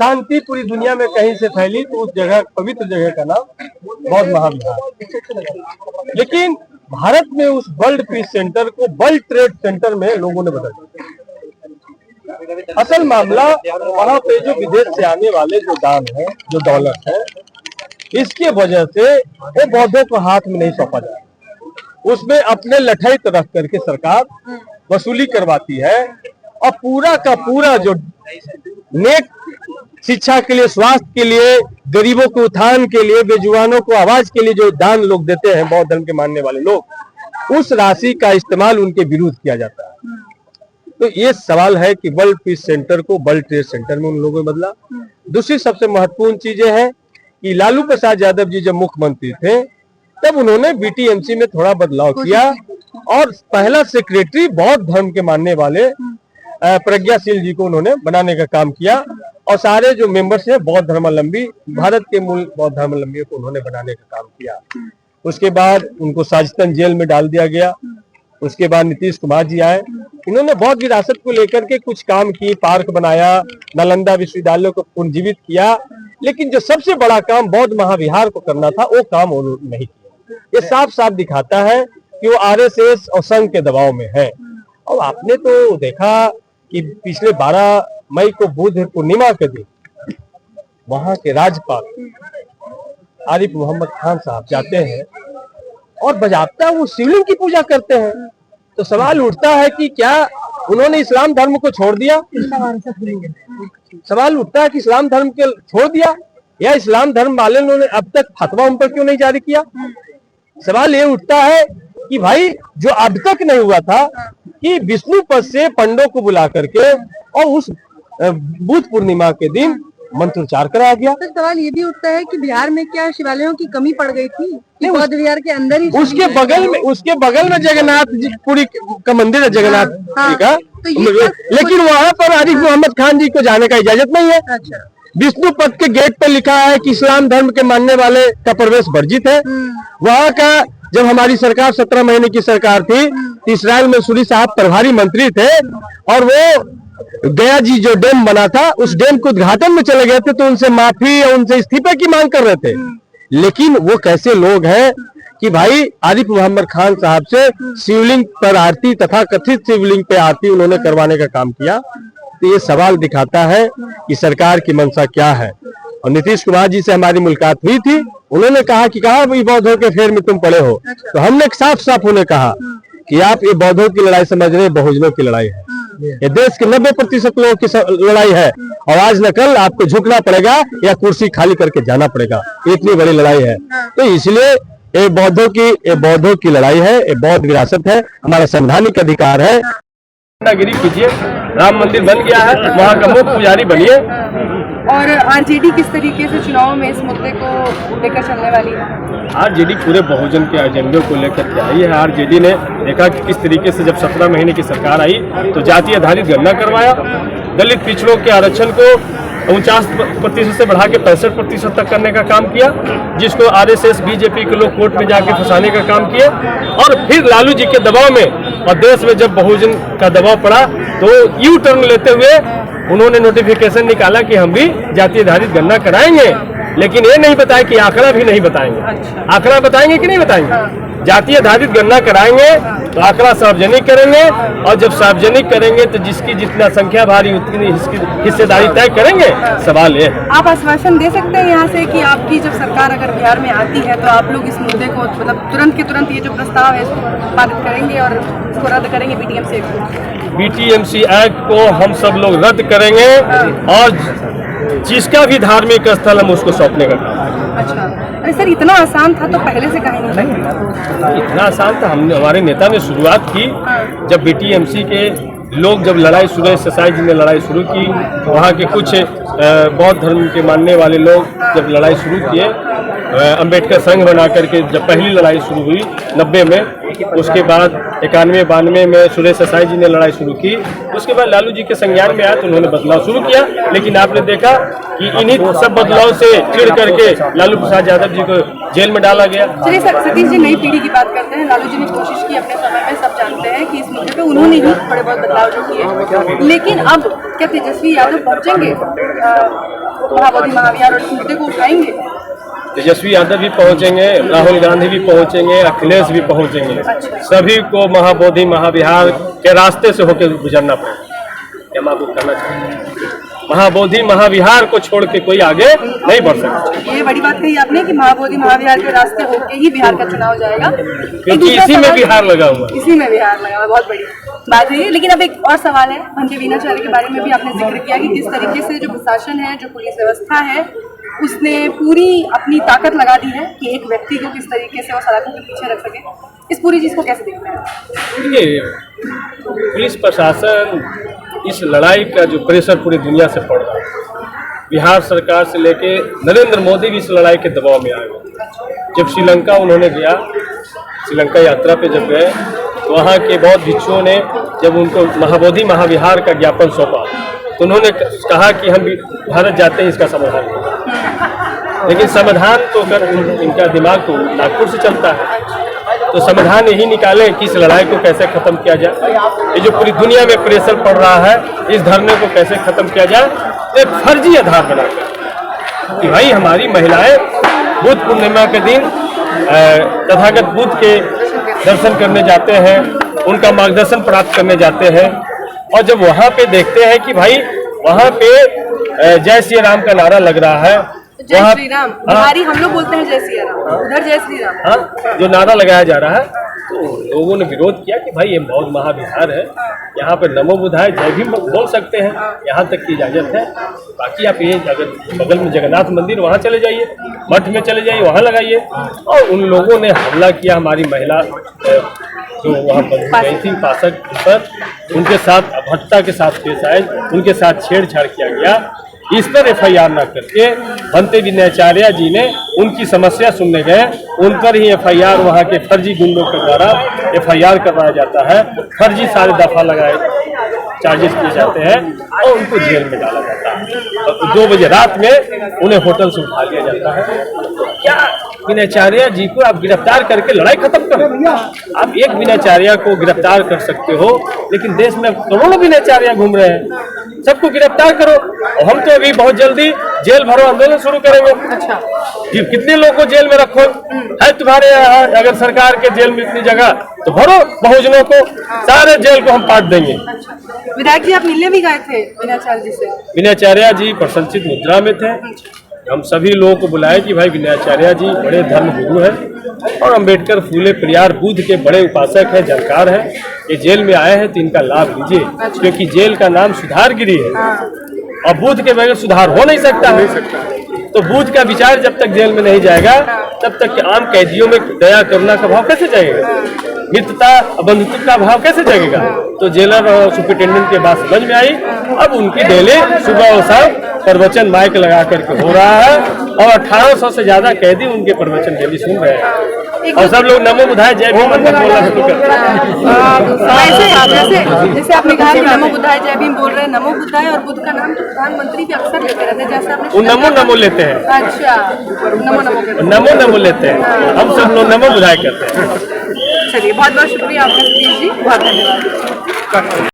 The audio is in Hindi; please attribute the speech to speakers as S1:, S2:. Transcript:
S1: शांति पूरी दुनिया में कहीं से फैली तो उस जगह, पवित्र जगह का नाम बौद्ध महाविहार। लेकिन भारत में उस वर्ल्ड पीस सेंटर को वर्ल्ड ट्रेड सेंटर में लोगों ने बदल दिया। असल मामला वहां पे जो विदेश से आने वाले जो दान है, जो दौलत है, इसके वजह से वो बौद्धों को हाथ में नहीं सौंपा जाए, उसमें अपने लठैत रख करके सरकार वसूली करवाती है। और पूरा का पूरा जो नेक शिक्षा के लिए, स्वास्थ्य के लिए, गरीबों के उत्थान के लिए, बेजुबानों को आवाज के लिए जो दान लोग देते हैं, बौद्ध धर्म के मानने वाले लोग, उस राशि का इस्तेमाल उनके विरुद्ध किया जाता है। तो ये सवाल है कि वर्ल्ड पीस सेंटर को वर्ल्ड ट्रेड सेंटर में उन लोगों ने बदला। दूसरी सबसे महत्वपूर्ण चीजें हैं कि लालू प्रसाद यादव जी जब मुख्यमंत्री थे तब उन्होंने बीटीएमसी में थोड़ा बदलाव किया और पहला सेक्रेटरी बौद्ध धर्म के मानने वाले प्रज्ञाशील जी को उन्होंने बनाने का काम किया और सारे जो मेंबर्स हैं बौद्ध धर्मावलंबी, भारत के मूल बौद्ध धर्मावलंबियों को उन्होंने बनाने का काम किया। उसके बाद उनको साजितन जेल में डाल दिया गया। उसके बाद नीतीश कुमार जी आए, इन्होंने बौद्ध विरासत को लेकर के कुछ काम की, पार्क बनाया, नालंदा विश्वविद्यालय को पुनर्जीवित किया, लेकिन जो सबसे बड़ा काम बौद्ध महाविहार को करना था वो काम उन्होंने नहीं किया। ये साफ साफ दिखाता है कि वो आरएसएस और संघ के दबाव में है। और आपने तो देखा कि पिछले 12 मई को बुद्ध पूर्णिमा के दिन वहां के राज्यपाल आरिफ मोहम्मद खान साहब जाते हैं और बजाबता वो शिवलिंग की पूजा करते हैं। तो सवाल उठता है कि क्या उन्होंने इस्लाम धर्म को छोड़ दिया? सवाल उठता है कि इस्लाम धर्म के छोड़ दिया या इस्लाम धर्म वाले उन्होंने अब तक फतवा उन पर क्यों नहीं जारी किया? सवाल ये उठता है कि भाई जो अब तक नहीं हुआ था कि विष्णु पद से पंडों को बुला करके और उस बुद्ध पूर्णिमा के दिन मंत्रोच्चार कराया गया।
S2: तो सवाल ये भी उठता है कि बिहार में क्या शिवालयों की कमी पड़ गई थी? बौद्ध विहार के अंदर ही
S1: उसके बगल में जगन्नाथ जी पुरी का मंदिर है, जगन्नाथ जी का, लेकिन वहां पर आरिफ मोहम्मद खान जी को जाने का इजाजत नहीं है।
S2: अच्छा।
S1: विष्णु पद के गेट पर लिखा है कि इस्लाम धर्म के मानने वाले का प्रवेश वर्जित है। वहां का जब हमारी सरकार 17 महीने की सरकार थी तो इसराइल में सूरी साहब प्रभारी मंत्री थे और वो गया जी जो डैम बना था उस डैम के उद्घाटन में चले गए थे तो उनसे माफी और उनसे इस्तीफे की मांग कर रहे थे। लेकिन वो कैसे लोग हैं कि भाई आरिफ मोहम्मद खान साहब से शिवलिंग पर आरती तथा कथित शिवलिंग पे आरती उन्होंने करवाने का काम किया। तो ये सवाल दिखाता है कि सरकार की मंशा क्या है। और नीतीश कुमार जी से हमारी मुलाकात हुई थी, उन्होंने कहा कि कहा ये बौद्धों के फेर में तुम पड़े हो। तो हमने साफ साफ उन्हें कहा कि आप ये बौद्धों की लड़ाई समझ रहे, बहुजनों की लड़ाई है। ये देश के 90% लोगों की लड़ाई है और आज न कल आपको झुकना पड़ेगा या कुर्सी खाली करके जाना पड़ेगा। इतनी बड़ी लड़ाई है। तो इसलिए ये बौद्धों की लड़ाई है, ये बौद्ध विरासत है, हमारा संवैधानिक अधिकार है। गिरी कीजिए, राम मंदिर बन गया है, वहाँ का मुख्य पुजारी बनिए।
S2: और आरजेडी किस तरीके से चुनाव में इस मुद्दे को लेकर चलने वाली है?
S1: आरजेडी पूरे बहुजन के एजेंडे को लेकर के आई है। आरजेडी ने देखा कि किस तरीके से जब 17 महीने की सरकार आई तो जाति आधारित गणना करवाया, दलित पिछड़ों के आरक्षण को 49% से बढ़ा के 65% तक करने का काम किया, जिसको आरएसएस बीजेपी के लोग कोर्ट में जाके फंसाने का काम किया। और फिर लालू जी के दबाव में और देश में जब बहुजन का दबाव पड़ा तो यू टर्न लेते हुए उन्होंने नोटिफिकेशन निकाला कि हम भी जाति आधारित गणना कराएंगे, लेकिन ये नहीं बताया कि आंकड़ा भी नहीं बताएंगे। आंकड़ा बताएंगे कि नहीं बताएंगे? जाति आधारित गणना कराएंगे तो आंकड़ा सार्वजनिक करेंगे और जब सार्वजनिक करेंगे तो जिसकी जितना संख्या भारी उतनी हिस्सेदारी तय करेंगे। सवाल ये
S2: आप आश्वासन दे सकते हैं यहाँ से कि आपकी जब सरकार अगर बिहार में आती है तो आप लोग इस मुद्दे को मतलब तुरंत के तुरंत ये जो प्रस्ताव है इसको पारित करेंगे और इसको रद्द करेंगे?
S1: बीटीएमसी एक्ट को हम सब लोग रद्द करेंगे और जिसका भी धार्मिक स्थल हम उसको सौंपने का काम।
S2: अच्छा, अरे सर इतना आसान था तो पहले से कहीं नहीं?
S1: इतना आसान था, हमने हमारे नेता ने शुरुआत की जब बीटीएमसी के लोग जब लड़ाई सुरेश ससाई जी ने लड़ाई शुरू की, वहाँ के कुछ बौद्ध धर्म के मानने वाले लोग जब लड़ाई शुरू किए, अंबेडकर संघ बना करके जब पहली लड़ाई शुरू हुई 90 में, उसके बाद 91-92 में सुरेश ससाई जी ने लड़ाई शुरू की, उसके बाद लालू जी के संज्ञान में आया तो उन्होंने बदलाव शुरू किया। लेकिन आपने देखा कि इन्हीं सब बदलाव से चिढ़ करके लालू प्रसाद यादव जी को जेल में डाला गया।
S2: चलिए सर, सतीश जी नई पीढ़ी की बात करते हैं। लालू जी ने कोशिश की अपने समय में, सब जानते हैं कि इस मुद्दे पे उन्होंने ही थोड़े बहुत बदलाव जो किए, लेकिन अब क्या तेजस्वी यादव पहुंचेंगे महाबोधि महाविहार और इस मुद्दे को उठाएंगे?
S1: तेजस्वी यादव भी पहुंचेंगे, राहुल गांधी भी पहुंचेंगे, अखिलेश भी पहुंचेंगे। सभी को महाबोधि महाविहार के रास्ते से होकर गुजरना पड़ेगा। ये मैं आपको कहना चाहता हूँ, महाबोधि महाविहार को छोड़ के कोई आगे नहीं बढ़ सकता।
S2: ये बड़ी बात कही आपने कि महाबोधि महाविहार के रास्ते होके ही बिहार का चुनाव जाएगा,
S1: क्योंकि इसी में बिहार लगा हुआ है।
S2: इसी में बिहार लगा हुआ, बहुत बड़ी बात है। लेकिन अब एक और सवाल है, भंते वीणाचार्य के बारे में भी आपने जिक्र किया कि किस तरीके से जो प्रशासन है, जो पुलिस व्यवस्था है, उसने पूरी अपनी ताकत लगा दी है कि एक व्यक्ति को किस तरीके से वो सड़कों के पीछे रख सके। इस पूरी चीज को कैसे देखते हैं?
S1: देखिए, पुलिस प्रशासन इस लड़ाई का जो प्रेशर पूरी दुनिया से पड़ रहा है, बिहार सरकार से लेके नरेंद्र मोदी भी इस लड़ाई के दबाव में आए हुए। जब श्रीलंका उन्होंने गया, श्रीलंका यात्रा पे जब गए, तो वहाँ के बौद्ध भिक्षुओं ने जब उनको महाबोधि महाविहार का ज्ञापन सौंपा, तो उन्होंने कहा कि हम भारत जाते हैं, इसका समाधान होगा। लेकिन समाधान तो कर इनका दिमाग तो नागपुर से चलता है, तो समाधान यही निकाले कि इस लड़ाई को कैसे खत्म किया जाए। ये जो पूरी दुनिया में प्रेशर पड़ रहा है, इस धरने को कैसे खत्म किया जाए, एक फर्जी आधार बनाकर कि भाई हमारी महिलाएं बुद्ध पूर्णिमा के दिन तथागत बुद्ध के दर्शन करने जाते हैं, उनका मार्गदर्शन प्राप्त करने जाते हैं, और जब वहाँ पे देखते हैं कि भाई वहाँ पे जय श्री राम का नारा लग रहा है,
S2: जय श्री राम, बिहारी हम लोग बोलते हैं जय श्री राम, उधर जय श्री राम,
S1: हाँ, जो नारा लगाया जा रहा है, तो लोगों ने विरोध किया कि भाई ये बहुत महाविहार है, यहाँ पे नमो बुद्धाय जय भी बोल सकते हैं, यहाँ तक की इजाजत है। बाकी आप ये अगर बगल में जगन्नाथ मंदिर, वहाँ चले जाइए, मठ में चले जाइए, वहाँ लगाइए। और उन लोगों ने हमला किया हमारी महिला जो वहाँ पर गई थी पासक पर, उनके साथ भट्टा के साथ पेश आए, उनके साथ छेड़छाड़ किया गया। इस पर FIR न करके भंते वीणाचार्य जी ने उनकी समस्या सुनने गए, उन पर ही FIR वहाँ के फर्जी गुंडों के द्वारा FIR करवाया जाता है, फर्जी सारे दफा लगाए चार्जेस किए जाते हैं और उनको जेल में डाला जाता है। और 2 बजे रात में उन्हें होटल से उठा लिया जाता है। क्या वीणाचार्य जी को आप गिरफ्तार करके लड़ाई खत्म करो? आप एक वीणाचार्य को गिरफ्तार कर सकते हो, लेकिन देश में करोड़ों वीणाचार्य घूम रहे हैं, सबको गिरफ्तार करो। और हम तो अभी बहुत जल्दी जेल भरो आंदोलन शुरू करेंगे।
S2: अच्छा,
S1: कितने लोगों को जेल में रखो है तुम्हारे यहाँ? अगर सरकार के जेल में इतनी जगह, तो भरो बहुजनों को, सारे जेल को हम पाट देंगे।
S2: विधायक जी आप मिलने भी गए थे वीणाचार्य जी से?
S1: वीणाचार्य जी प्रशंसित मुद्रा में थे। हम सभी लोगों को बुलाए कि भाई वीणाचार्य जी बड़े धर्म गुरु हैं और अंबेडकर फूले पेरियार बुद्ध के बड़े उपासक हैं, जानकार हैं। ये जेल में आए हैं तो इनका लाभ लीजिए, क्योंकि जेल का नाम सुधारगिरी है और बुद्ध के बगैर सुधार हो नहीं सकता। तो बुद्ध का विचार जब तक जेल में नहीं जाएगा, तब तक आम कैदियों में दया करुणा का भाव कैसे जाएगा, मित्रता बंधुत्व का भाव कैसे जाएगा? तो जेलर और सुपरिटेंडेंट के बात समझ में आई। अब उनकी डेली सुबह और शाम प्रवचन माइक लगा करके हो रहा है और 1800 से ज्यादा कैदी उनके प्रवचन डेली सुन रहे हैं और सब लोग नमो बुद्धाय जय भीम मंत्र बोलना शुरू करते
S2: हैं। जैसे आपने कहा कि नमो बुद्धाय जय भीम बोल रहे हैं, नमो बुद्धाय और बुद्ध का नाम तो प्रधानमंत्री भी अक्सर लेते रहते हैं, जैसे आपने
S1: नमो नमो लेते हैं।
S2: अच्छा,
S1: नमो नमो लेते हैं, हम सब लोग नमो बुद्धाय करते हैं।
S2: चलिए, बहुत बहुत शुक्रिया आपका सतीश जी, बहुत धन्यवाद।